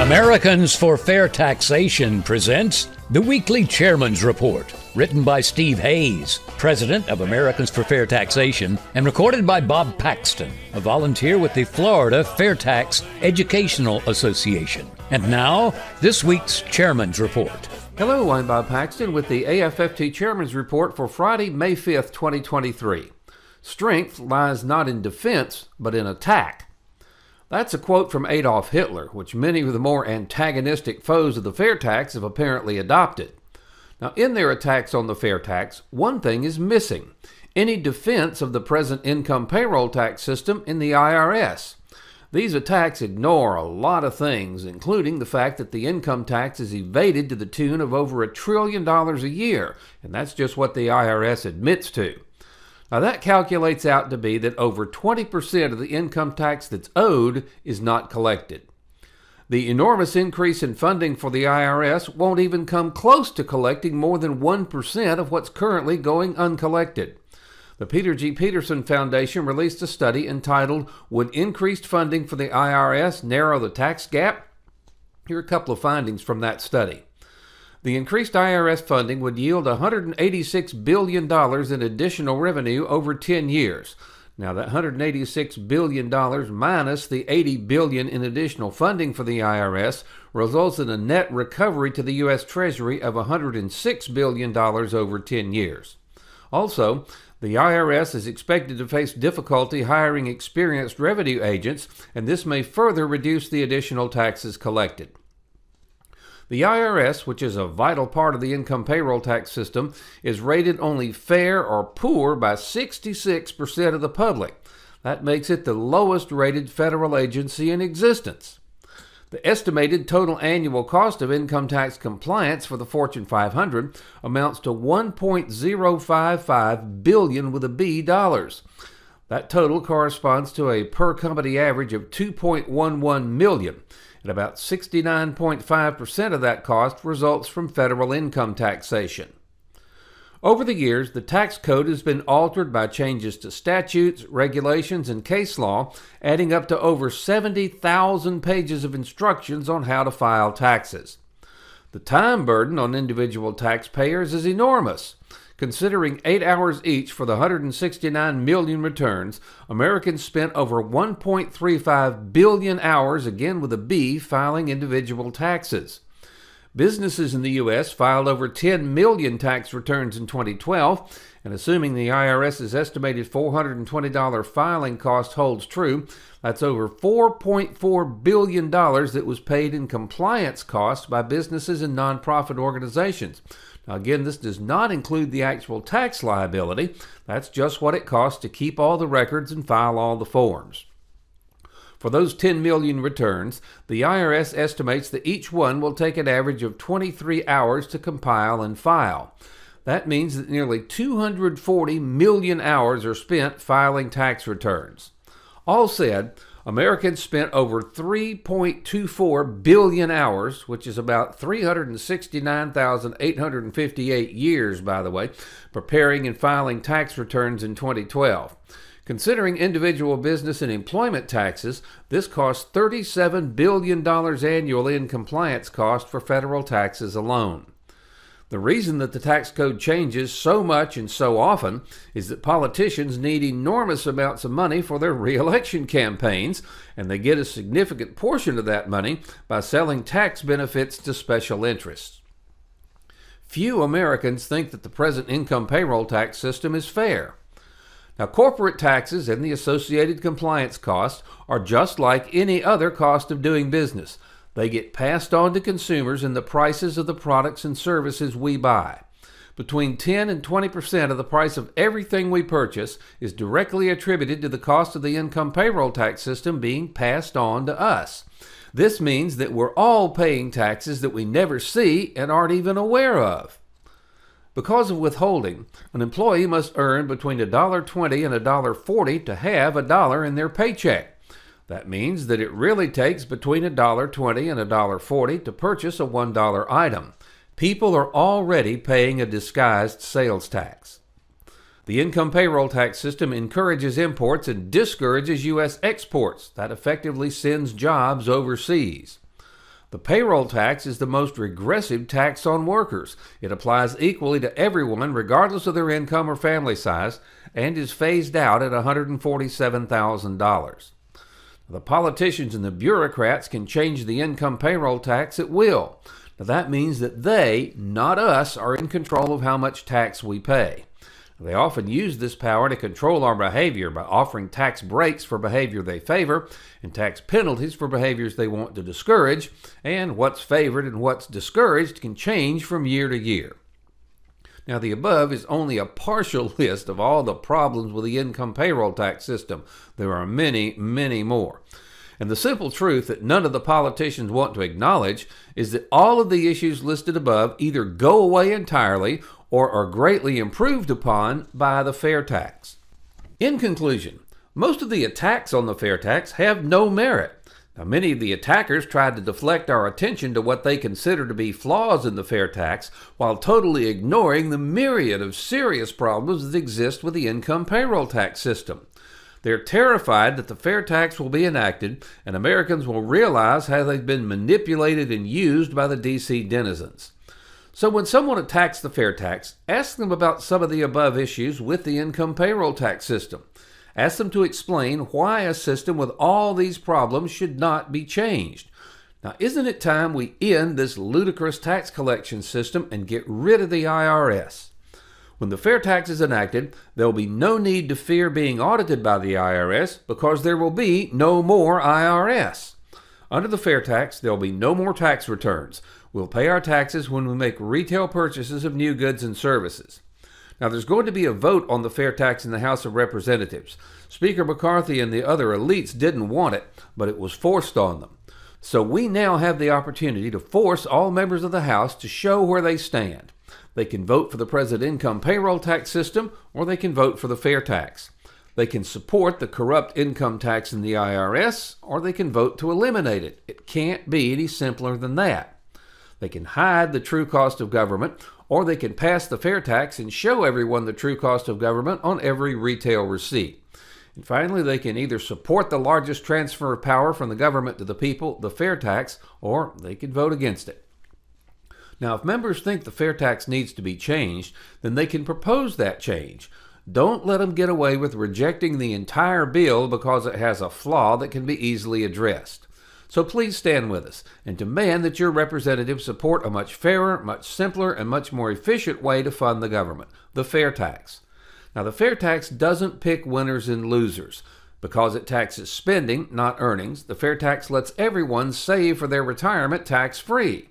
Americans for Fair Taxation presents the Weekly Chairman's Report, written by Steve Hayes, President of Americans for Fair Taxation, and recorded by Bob Paxton, a volunteer with the Florida FAIRtax Educational Association. And now, this week's Chairman's Report. Hello, I'm Bob Paxton with the AFFT Chairman's Report for Friday, May 5th, 2023. Strength lies not in defense, but in attack. That's a quote from Adolf Hitler, which many of the more antagonistic foes of the fair tax have apparently adopted. Now, in their attacks on the fair tax, one thing is missing: any defense of the present income payroll tax system in the IRS. These attacks ignore a lot of things, including the fact that the income tax is evaded to the tune of over $1 trillion a year, and that's just what the IRS admits to. Now, that calculates out to be that over 20% of the income tax that's owed is not collected. The enormous increase in funding for the IRS won't even come close to collecting more than 1% of what's currently going uncollected. The Peter G. Peterson Foundation released a study entitled, "Would Increased Funding for the IRS Narrow the Tax Gap?" Here are a couple of findings from that study. The increased IRS funding would yield $186 billion in additional revenue over 10 years. Now, that $186 billion minus the $80 billion in additional funding for the IRS results in a net recovery to the U.S. Treasury of $106 billion over 10 years. Also, the IRS is expected to face difficulty hiring experienced revenue agents, and this may further reduce the additional taxes collected. The IRS, which is a vital part of the income payroll tax system, is rated only fair or poor by 66% of the public. That makes it the lowest rated federal agency in existence. The estimated total annual cost of income tax compliance for the Fortune 500 amounts to $1.055 billion with a B dollars. That total corresponds to a per company average of $2.11 million. And about 69.5% of that cost results from federal income taxation. Over the years, the tax code has been altered by changes to statutes, regulations, and case law, adding up to over 70,000 pages of instructions on how to file taxes. The time burden on individual taxpayers is enormous. Considering 8 hours each for the 169 million returns, Americans spent over 1.35 billion hours, again with a B, filing individual taxes. Businesses in the U.S. filed over 10 million tax returns in 2012, and assuming the IRS's estimated $420 filing cost holds true, that's over $4.4 billion that was paid in compliance costs by businesses and nonprofit organizations. Now, again, this does not include the actual tax liability. That's just what it costs to keep all the records and file all the forms. For those 10 million returns, the IRS estimates that each one will take an average of 23 hours to compile and file. That means that nearly 240 million hours are spent filing tax returns. All said, Americans spent over 3.24 billion hours, which is about 369,858 years, by the way, preparing and filing tax returns in 2012. Considering individual business and employment taxes, this costs $37 billion annually in compliance costs for federal taxes alone. The reason that the tax code changes so much and so often is that politicians need enormous amounts of money for their re-election campaigns, and they get a significant portion of that money by selling tax benefits to special interests. Few Americans think that the present income payroll tax system is fair. Now, corporate taxes and the associated compliance costs are just like any other cost of doing business. They get passed on to consumers in the prices of the products and services we buy. Between 10 and 20% of the price of everything we purchase is directly attributed to the cost of the income payroll tax system being passed on to us. This means that we're all paying taxes that we never see and aren't even aware of. Because of withholding, an employee must earn between $1.20 and $1.40 to have a dollar in their paycheck. That means that it really takes between $1.20 and $1.40 to purchase a $1 item. People are already paying a disguised sales tax. The income payroll tax system encourages imports and discourages U.S. exports. That effectively sends jobs overseas. The payroll tax is the most regressive tax on workers. It applies equally to everyone regardless of their income or family size and is phased out at $147,000. The politicians and the bureaucrats can change the income payroll tax at will. Now, that means that they, not us, are in control of how much tax we pay. They often use this power to control our behavior by offering tax breaks for behavior they favor and tax penalties for behaviors they want to discourage, and what's favored and what's discouraged can change from year to year. Now, the above is only a partial list of all the problems with the income payroll tax system. There are many, many more. And the simple truth that none of the politicians want to acknowledge is that all of the issues listed above either go away entirely or are greatly improved upon by the fair tax. In conclusion, most of the attacks on the fair tax have no merit. Now, many of the attackers tried to deflect our attention to what they consider to be flaws in the fair tax while totally ignoring the myriad of serious problems that exist with the income payroll tax system. They're terrified that the fair tax will be enacted and Americans will realize how they've been manipulated and used by the D.C. denizens. So when someone attacks the fair tax, ask them about some of the above issues with the income payroll tax system. Ask them to explain why a system with all these problems should not be changed. Now, isn't it time we end this ludicrous tax collection system and get rid of the IRS? When the fair tax is enacted, there will be no need to fear being audited by the IRS because there will be no more IRS. Under the fair tax, there will be no more tax returns. We'll pay our taxes when we make retail purchases of new goods and services. Now, there's going to be a vote on the fair tax in the House of Representatives. Speaker McCarthy and the other elites didn't want it, but it was forced on them. So we now have the opportunity to force all members of the House to show where they stand. They can vote for the present income payroll tax system, or they can vote for the fair tax. They can support the corrupt income tax in the IRS, or they can vote to eliminate it. It can't be any simpler than that. They can hide the true cost of government, or they can pass the fair tax and show everyone the true cost of government on every retail receipt. And finally, they can either support the largest transfer of power from the government to the people, the fair tax, or they can vote against it. Now, if members think the fair tax needs to be changed, then they can propose that change. Don't let them get away with rejecting the entire bill because it has a flaw that can be easily addressed. So please stand with us and demand that your representatives support a much fairer, much simpler, and much more efficient way to fund the government, the fair tax. Now, the fair tax doesn't pick winners and losers. Because it taxes spending, not earnings, the fair tax lets everyone save for their retirement tax-free.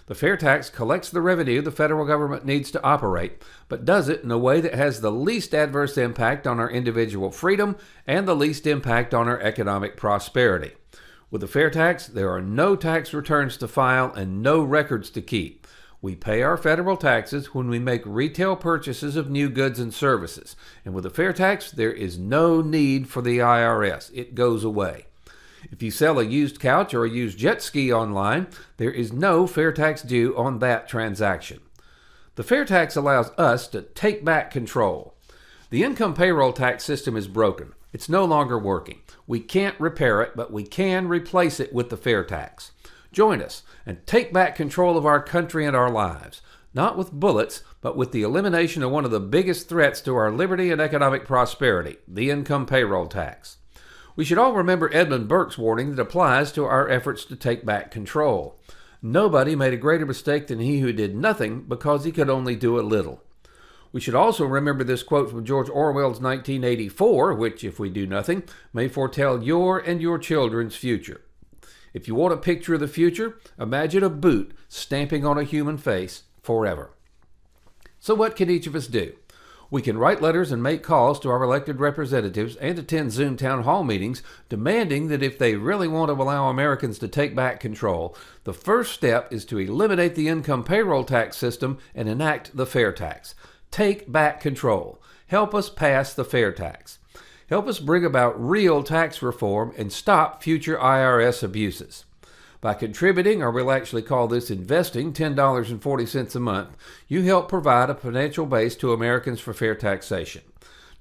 The fair tax collects the revenue the federal government needs to operate, but does it in a way that has the least adverse impact on our individual freedom and the least impact on our economic prosperity. With the fair tax, there are no tax returns to file and no records to keep. We pay our federal taxes when we make retail purchases of new goods and services. And with the fair tax, there is no need for the IRS. It goes away. If you sell a used couch or a used jet ski online, there is no fair tax due on that transaction. The fair tax allows us to take back control. The income payroll tax system is broken. It's no longer working. We can't repair it, but we can replace it with the fair tax. Join us and take back control of our country and our lives, not with bullets, but with the elimination of one of the biggest threats to our liberty and economic prosperity, the income payroll tax. We should all remember Edmund Burke's warning that applies to our efforts to take back control. Nobody made a greater mistake than he who did nothing because he could only do a little. We should also remember this quote from George Orwell's 1984, which, if we do nothing, may foretell your and your children's future. If you want a picture of the future, imagine a boot stamping on a human face forever. So what can each of us do? We can write letters and make calls to our elected representatives and attend Zoom town hall meetings demanding that if they really want to allow Americans to take back control, the first step is to eliminate the income payroll tax system and enact the fair tax. Take back control. Help us pass the fair tax. Help us bring about real tax reform and stop future IRS abuses. By contributing, or we'll actually call this investing, $10.40 a month, you help provide a financial base to Americans for fair taxation.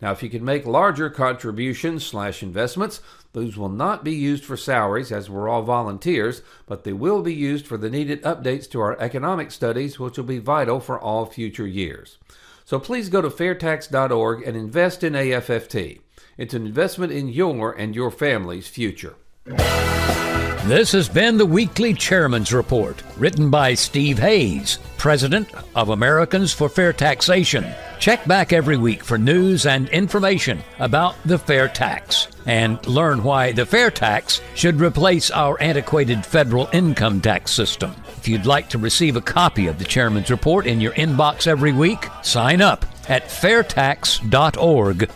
Now, if you can make larger contributions/investments, those will not be used for salaries, as we're all volunteers, but they will be used for the needed updates to our economic studies, which will be vital for all future years. So please go to fairtax.org and invest in AFFT. It's an investment in your and your family's future. This has been the Weekly Chairman's Report, written by Steve Hayes, President of Americans for Fair Taxation. Check back every week for news and information about the fair tax, and learn why the fair tax should replace our antiquated federal income tax system. If you'd like to receive a copy of the Chairman's Report in your inbox every week, sign up at fairtax.org.